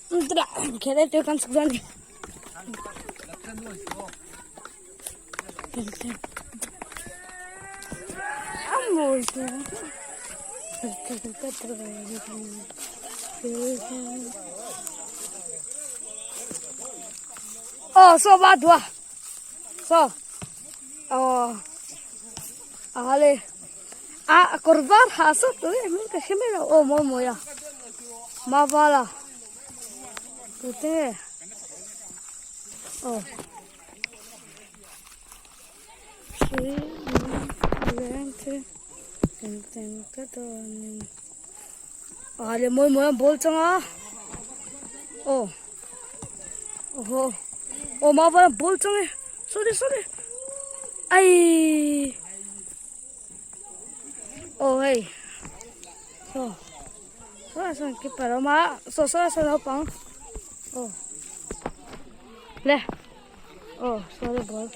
Tidak, kita itu kan segan. Amo itu. Oh, so dua. So. Oh. Ale. Korban hasut tu ni kasih mana? Oh, mau ya. Mabala. Betul. Oh. Ale mau bol canga. Oh. Oh. Oh, mabala bol canga. Sorry. Ay. Oh, hey. So. So keeper ma. So no pang. Oh. Le. Oh, sorry ball.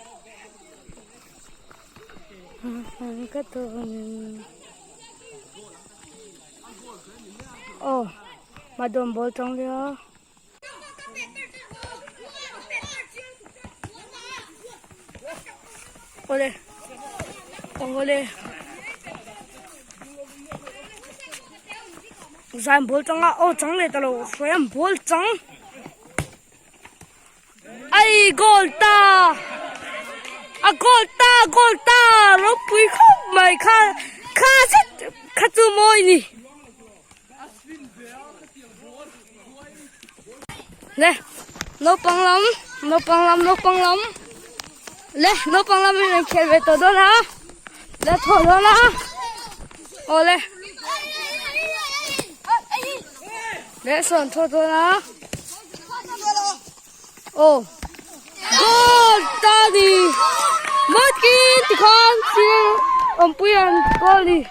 Oh, madam ball trong dia. Oleh. Zan ball trong oh trong le talo. Soyam ball trong. Ai goal ta. Goal ta. Nó bùi không mày kha chết kha tu môi nè. Nè, nó băng lắm. Lẹ, nó băng lắm mình खेल về tổ đó na. Lẹ thổi đó na. Ô lẹ. Lẹ sòn thổi đó na. Ô. Goal ta đi. Mất cái con xin ông bùi ăn goal đi.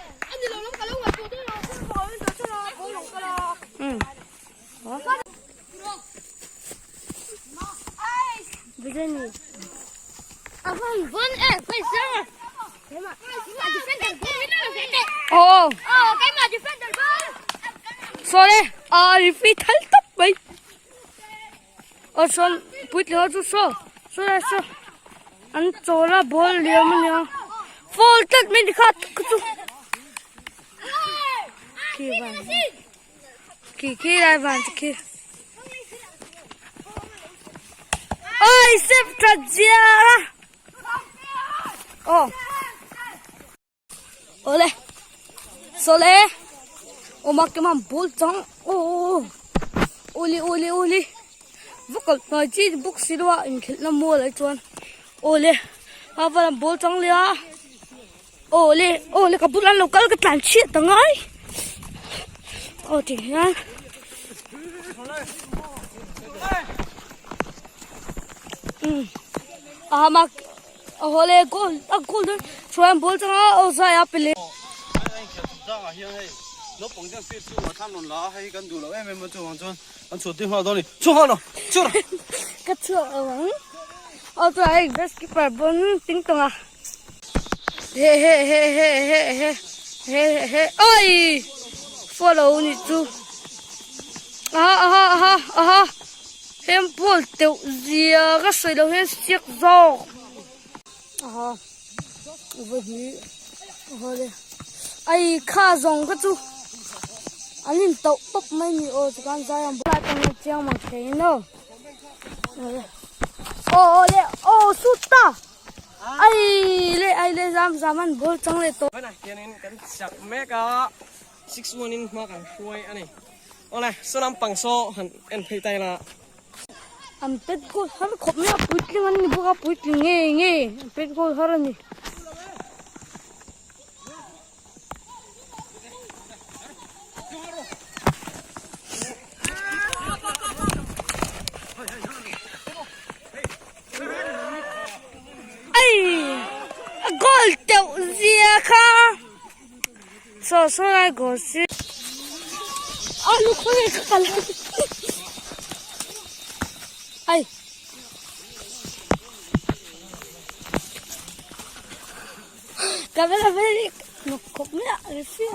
Bây giờ nè. Vâng, phải sao? Cái mà defender ball. Cái mà defender ball. Sorry, repeat thal tap bay. Son put lo chu so. An chola ball liam nya. Fall tat min khat chu. Ki rai ban ki. Oi, sep trajia. Oh. Ole. Sole. Omak kemam bol chang. Oh. Oli. Vukal noi chi buk silwa in khil na mo lai chuan. Ole. Hava bol chang lia. Ole ka bulan lokal ka tlan chi tangai. Oh ti han. Mak hole goal soyam bol changa osaya pele nó bóng đang xếp xuống mà tham nón lá hay cần đủ là em mà chụp hàng anh chụp tiền hoa đó này chụp hoa nào chụp cái chụp ở đây best keeper bốn tính tông à he ôi follow ni chú em bol tiêu zia cái sợi đầu em siết giò vậy thôi ai kha zong cái chú anh nhìn tàu bốc mấy nhỉ ô chỉ còn ra em lại trong chiang mà thế nữa sút ta ai lê dám ăn bol trong lê to cái này kia nên cái sạc mẹ cả 6-1 in mà càng xuôi anh này ô này số năm bằng số hẳn em thấy tay là am pet ko har khop na puitling an ni buka puitling nge pet ko har ni goal teu zia kha so lai go si alu khoi khala ai camera very no come here refi